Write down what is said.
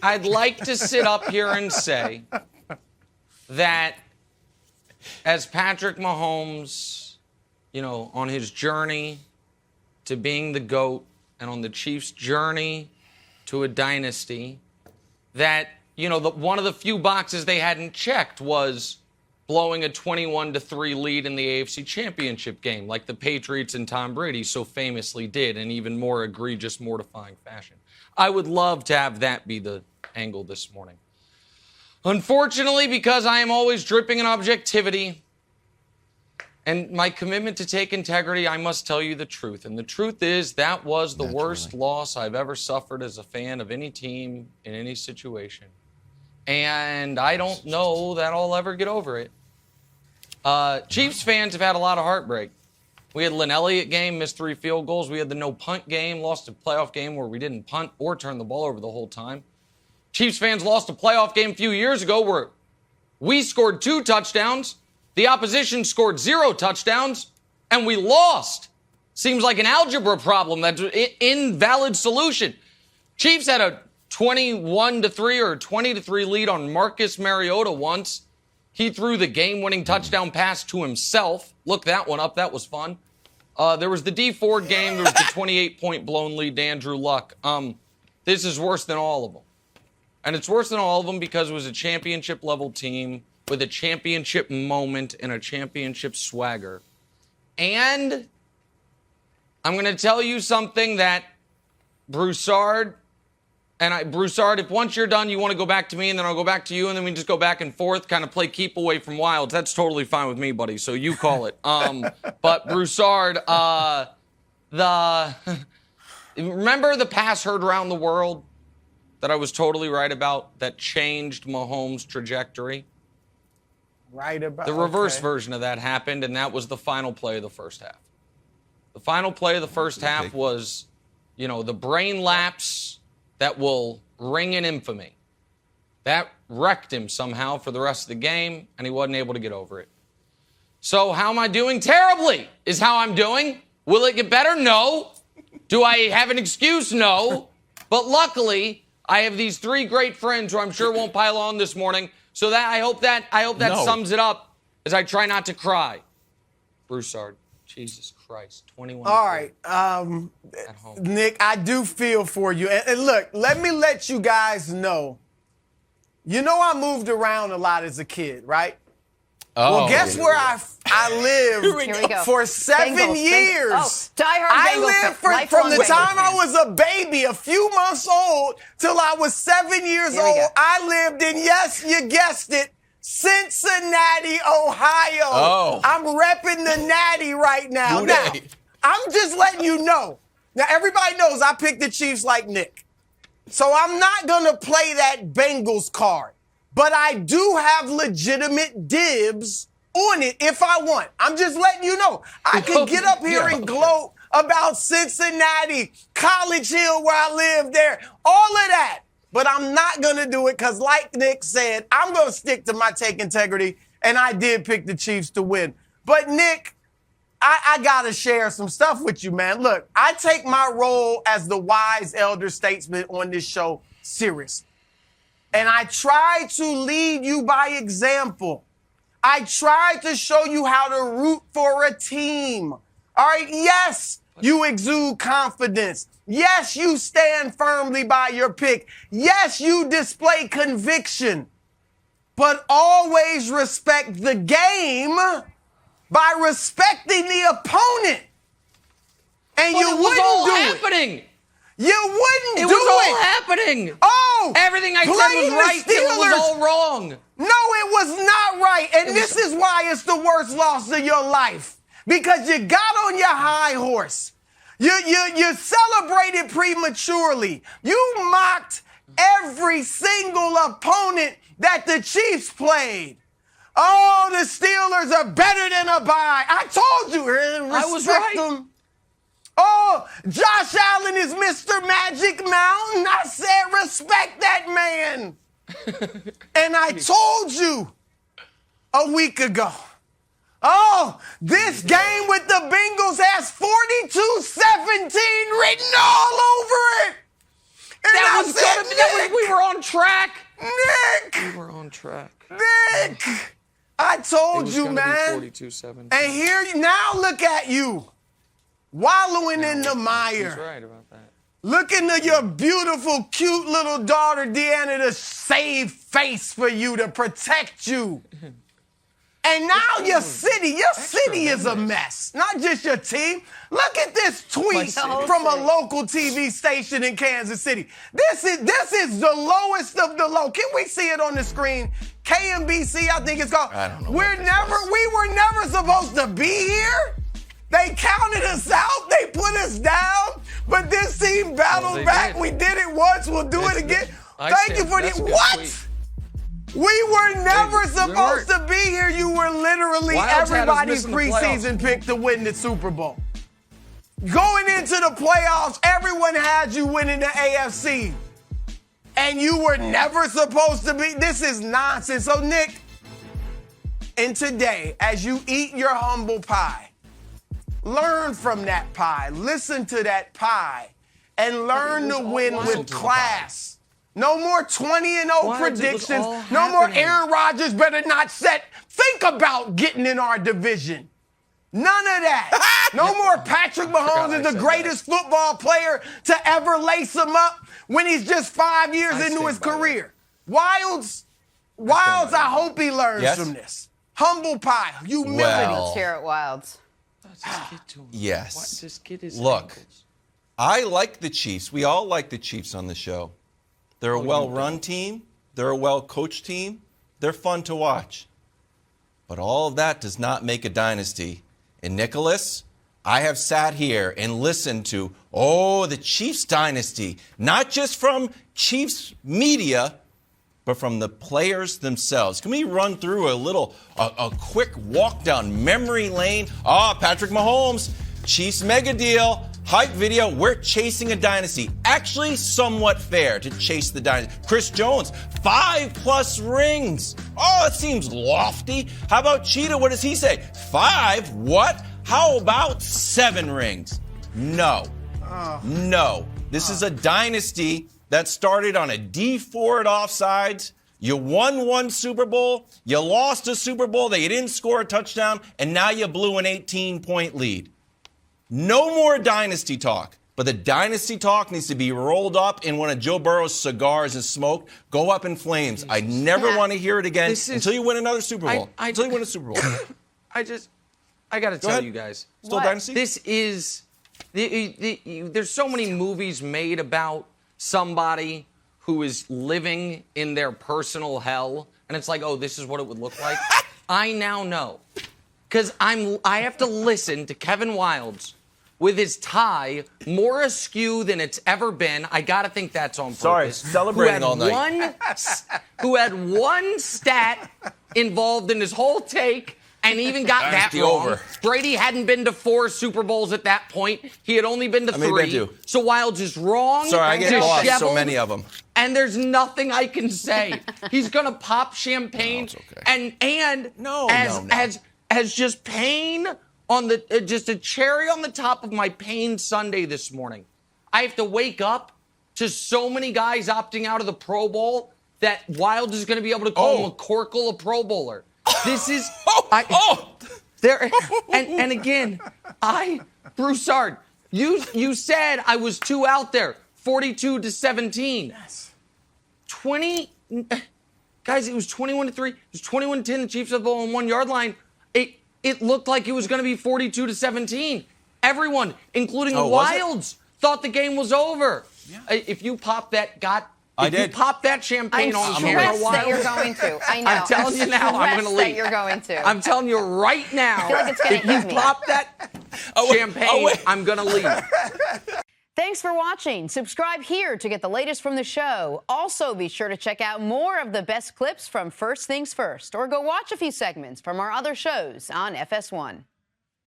I'd like to sit up here and say that as Patrick Mahomes, on his journey to being the GOAT and on the Chiefs' journey to a dynasty, that, one of the few boxes they hadn't checked was blowing a 21-3 lead in the AFC Championship game, like the Patriots and Tom Brady so famously did, in even more egregious, mortifying fashion. I would love to have that be the angle this morning. Unfortunately, because I am always dripping in objectivity and my commitment to take integrity, I must tell you the truth. And the truth is that was the worst loss I've ever suffered as a fan of any team in any situation. And I don't know that I'll ever get over it. Chiefs fans have had a lot of heartbreak. We had Lynn Elliott game, missed 3 field goals. We had the no-punt game, lost a playoff game where we didn't punt or turn the ball over the whole time. Chiefs fans lost a playoff game a few years ago where we scored 2 touchdowns, the opposition scored 0 touchdowns, and we lost. Seems like an algebra problem. That's an invalid solution. Chiefs had a 21-3 or 20-3 lead on Marcus Mariota once. He threw the game-winning touchdown pass to himself. Look that one up. That was fun. There was the D Ford game. There was the 28-point blown lead to Andrew Luck. This is worse than all of them. And it's worse than all of them because it was a championship-level team with a championship moment and a championship swagger. And I'm going to tell you something that Broussard, if once you're done, you want to go back to me, and then I'll go back to you, and then we just go back and forth, kind of play keep away from Wilds. That's totally fine with me, buddy, so you call it. But Broussard, remember the pass heard around the world that I was totally right about that changed Mahomes' trajectory? Right about the reverse version of that happened, and that was the final play of the first half. The final play of the first half was, the brain lapse that will ring in infamy. That wrecked him somehow for the rest of the game, and he wasn't able to get over it. So how am I doing? Terribly is how I'm doing. Will it get better? No. Do I have an excuse? No. But luckily, I have these 3 great friends who I'm sure won't pile on this morning. So that I hope that sums it up as I try not to cry. Broussard, Jesus Christ, 21. All right, Nick, I do feel for you. And look, let me let you guys know. I moved around a lot as a kid, right? Oh, well, guess where I lived for 7 years. Oh, diehard I Bengals lived from the time I was a baby, a few months old, till I was 7 years old. I lived in, yes, you guessed it, Cincinnati, Ohio. Oh. I'm repping the Natty right now. Now, I'm just letting you know. Now, everybody knows I picked the Chiefs like Nick. So I'm not going to play that Bengals card. But I do have legitimate dibs on it if I want. I'm just letting you know. I can get up here and gloat about Cincinnati, College Hill where I live there, all of that. But I'm not going to do it because, like Nick said, I'm going to stick to my take integrity, and I did pick the Chiefs to win. But, Nick, I got to share some stuff with you, man. Look, I take my role as the wise elder statesman on this show serious. And I try to lead you by example. I try to show you how to root for a team. All right, yes, you exude confidence. Yes, you stand firmly by your pick. Yes, you display conviction. But always respect the game by respecting the opponent. And you wouldn't do it. You wouldn't do it. It was all happening. Oh! Everything I said was right. It was all wrong. No, it was not right. And this is why it's the worst loss of your life. Because you got on your high horse. You celebrated prematurely. You mocked every single opponent that the Chiefs played. Oh, the Steelers are better than a bye. I told you. I was right. Them. Oh, Josh Allen is Mr. Magic Mountain. I said respect that man. And I told you a week ago. Oh, this game with the Bengals has 42-17 written all over it. We were on track. Nick! We were on track. Nick! I told you, man. 42-17. And here, now look at you. Wallowing in the mire. He's right about that. Looking to your beautiful, cute little daughter, Deanna, to save face for you, to protect you. And now your city is a mess. Not just your team. Look at this tweet from a local TV station in Kansas City. This is the lowest of the low. Can we see it on the screen? KMBC, I think it's called. I don't know. We were never supposed to be here. They counted us out. They put us down. But this team battled back. We did it once. We'll do it again. Thank you for the what? Tweet. We were never supposed to be here. You were literally everybody's preseason pick to win the Super Bowl. Going into the playoffs, everyone had you winning the AFC. And you were never supposed to be. This is nonsense. So, Nick, and today, as you eat your humble pie, learn from that pie. Listen to that pie. And learn to win with class. No more 20-0 predictions. No more Aaron Rodgers better not think about getting in our division. None of that. No more Patrick Mahomes is the greatest football player to ever lace him up when he's just 5 years into his career. Wilds, I hope he learns from this. Humble pie, humility. Let's hear it, Wilds. Yes. Just get his Look, ankles. I like the Chiefs. We all like the Chiefs on the show. They're a well-run team. They're a well-coached team. They're fun to watch. But all of that does not make a dynasty. And Nicholas, I have sat here and listened to, the Chiefs dynasty, not just from Chiefs media, but from the players themselves. Can we run through a quick walk down memory lane? Patrick Mahomes, Chiefs mega deal. Hype video, we're chasing a dynasty. Actually, somewhat fair to chase the dynasty. Chris Jones, 5+ rings. It seems lofty. How about Cheetah? What does he say? 5? What? How about 7 rings? No. No. This is a dynasty that started on a D4 at offsides. You won one Super Bowl. You lost a Super Bowl that you didn't score a touchdown, and now you blew an 18-point lead. No more dynasty talk, but the dynasty talk needs to be rolled up in one of Joe Burrow's cigars and smoked, go up in flames. I never want to hear it again until you win another Super Bowl. Until you win a Super Bowl. I got to tell you guys. Still dynasty? This is, there's so many movies made about somebody who is living in their personal hell, and it's like, this is what it would look like. I now know, because I have to listen to Kevin Wilds with his tie more askew than it's ever been. I got to think that's on purpose. Sorry, celebrating all night. Who had one stat involved in his whole take and even got that wrong. Over. Brady hadn't been to 4 Super Bowls at that point. He had only been to 3. So Wilds is wrong. Sorry, I get lost so many of them. And there's nothing I can say. He's going to pop champagne and as just pain on the just a cherry on the top of my pain Sunday this morning. I have to wake up to so many guys opting out of the Pro Bowl that Wilds is going to be able to call McCorkle a Pro Bowler. This is and again, Broussard, you said I was too out there. 42-17. Yes. 20 guys, it was 21-3. It was 21-10. The Chiefs had the ball on 1 yard line. It looked like it was going to be 42-17. Everyone, including Wilds, thought the game was over. Yeah. If you pop that, you pop that champagne on camera, Wilds. That you're going to. I know. I'm telling you now, I'm going to leave. That you're going to. I'm telling you right now. I feel like it's going to if you pop that champagne, I'm going to leave. Thanks for watching. Subscribe here to get the latest from the show. Also, be sure to check out more of the best clips from First Things First, or go watch a few segments from our other shows on FS1.